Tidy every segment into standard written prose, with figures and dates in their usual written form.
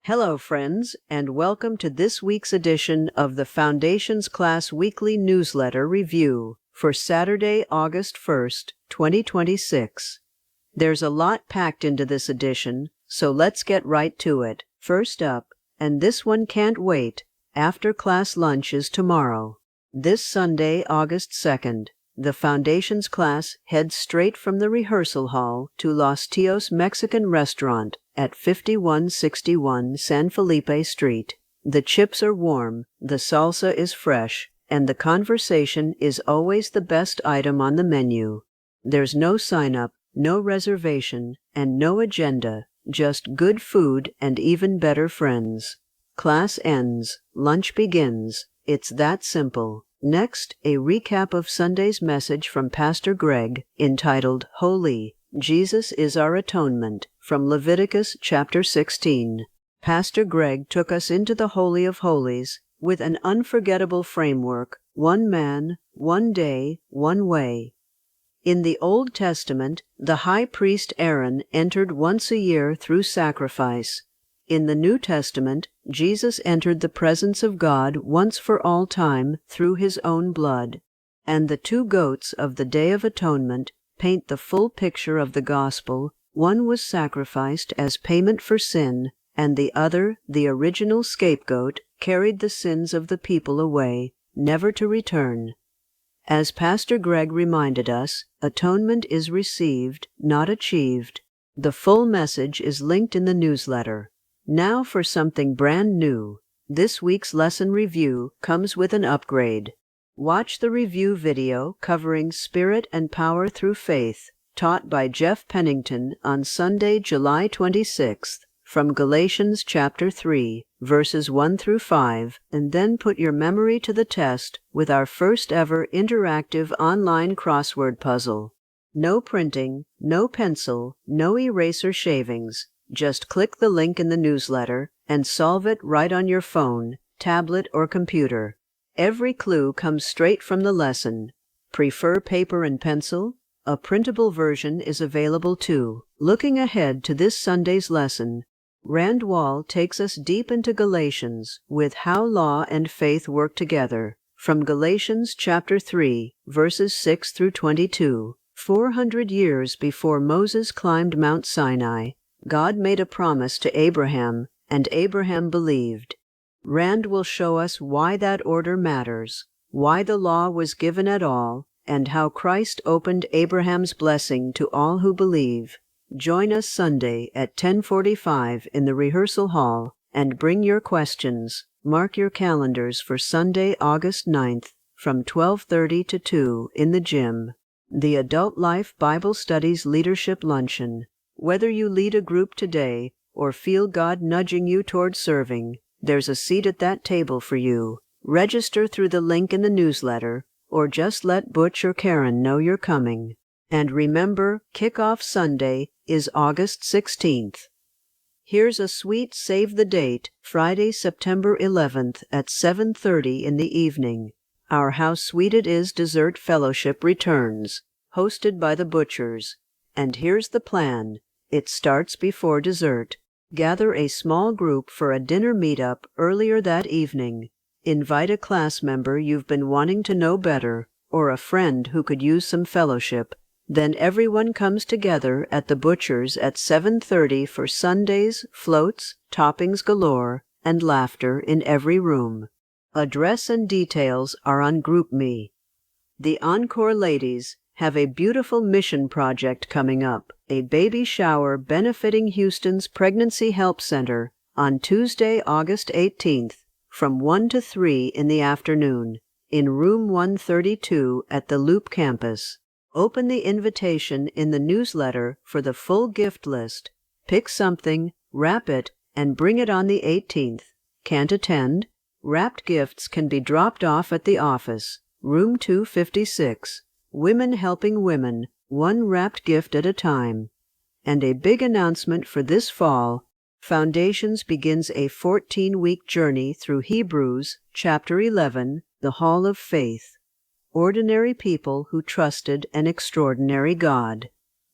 Hello, friends, and welcome to this week's edition of the Foundations Class Weekly Newsletter Review for Saturday, August 1st, 2026. There's a lot packed into this edition, so let's get right to it. First up, and this one can't wait, after class lunch is tomorrow. This Sunday, August 2nd, the Foundations class heads straight from the rehearsal hall to Los Tios Mexican Restaurant at 5161 San Felipe St. The chips are warm, the salsa is fresh, and the conversation is always the best item on the menu. There's no sign-up, no reservation, and no agenda, just good food and even better friends. Class ends, lunch begins. It's that simple. Next, a recap of Sunday's message from Pastor Gregg, entitled Holy, Jesus is Our Atonement, from Leviticus chapter 16. Pastor Gregg took us into the Holy of Holies with an unforgettable framework: one man, one day, one way. In the Old Testament, the high priest Aaron entered once a year through sacrifice. In the New Testament, Jesus entered the presence of God once for all time through his own blood. And the two goats of the Day of Atonement paint the full picture of the gospel. One was sacrificed as payment for sin, and the other, the original scapegoat, carried the sins of the people away, never to return. As Pastor Gregg reminded us, atonement is received, not achieved. The full message is linked in the newsletter. Now for something brand new. This week's lesson review comes with an upgrade. Watch the review video covering Spirit and Power Through Faith, taught by Jeff Pennington on Sunday, July 26th, from Galatians chapter 3, verses 1 through 5, and then put your memory to the test with our first ever interactive online crossword puzzle. No printing, no pencil, no eraser shavings. Just click the link in the newsletter and solve it right on your phone, tablet, or computer. Every clue comes straight from the lesson. Prefer paper and pencil? A printable version is available too. Looking ahead to this Sunday's lesson, Rand Wall takes us deep into Galatians with how law and faith work together. From Galatians chapter 3, verses 6 through 22. 400 years before Moses climbed Mount Sinai, God made a promise to Abraham, and Abraham believed. Rand will show us why that order matters, why the law was given at all, and how Christ opened Abraham's blessing to all who believe. Join us Sunday at 10:45 in the rehearsal hall, and bring your questions. Mark your calendars for Sunday, August 9th, from 12:30 to 2 in the gym. The Adult Life Bible Studies Leadership Luncheon. Whether you lead a group today or feel God nudging you toward serving, there's a seat at that table for you. Register through the link in the newsletter, or just let Butch or Karen know you're coming. And remember, Kickoff Sunday is August 16th. Here's a sweet save the date, Friday, September 11th at 7:30 in the evening. Our How Sweet It Is Dessert Fellowship returns, hosted by the Butchers. And here's the plan. It starts before dessert. Gather a small group for a dinner meetup earlier that evening. Invite a class member you've been wanting to know better, or a friend who could use some fellowship. Then everyone comes together at the Butchers at 7:30 for Sundays, floats, toppings galore, and laughter in every room. Address and details are on GroupMe. The Encore ladies have a beautiful mission project coming up, a baby shower benefiting Houston's Pregnancy Help Center on Tuesday, August 18th, from 1 to 3 in the afternoon, in room 132 at the Loop campus. Open the invitation in the newsletter for the full gift list. Pick something, wrap it, and bring it on the 18th. Can't attend? Wrapped gifts can be dropped off at the office, room 256. Women helping women, one wrapped gift at a time. And a big announcement for this fall. Foundations begins a 14-week journey through Hebrews, chapter 11, the Hall of Faith. Ordinary people who trusted an extraordinary God.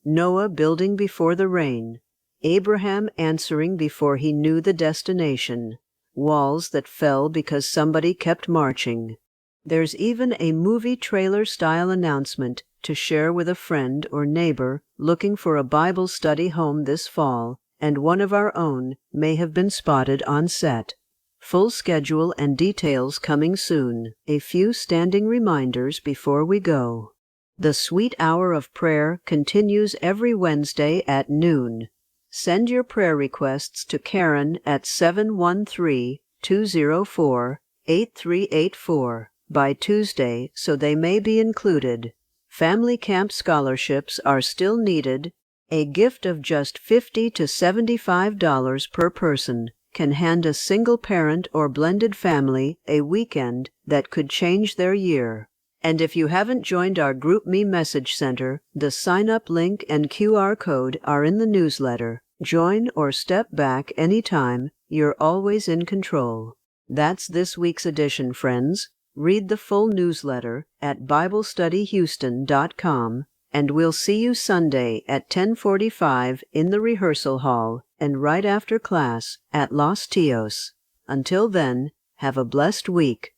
Noah building before the rain. Abraham answering before he knew the destination. Walls that fell because somebody kept marching. There's even a movie trailer-style announcement to share with a friend or neighbor looking for a Bible study home this fall, and one of our own may have been spotted on set. Full schedule and details coming soon. A few standing reminders before we go. The Sweet Hour of Prayer continues every Wednesday at noon. Send your prayer requests to Karen at 713-204-8384 by Tuesday so they may be included. Family camp scholarships are still needed. A gift of just $50 to $75 per person can hand a single parent or blended family a weekend that could change their year. And if you haven't joined our GroupMe message center, the sign-up link and QR code are in the newsletter. Join or step back anytime. You're always in control. That's this week's edition, friends. Read the full newsletter at BibleStudyHouston.com, and we'll see you Sunday at 10:45 in the rehearsal hall and right after class at Los Tios. Until then, have a blessed week.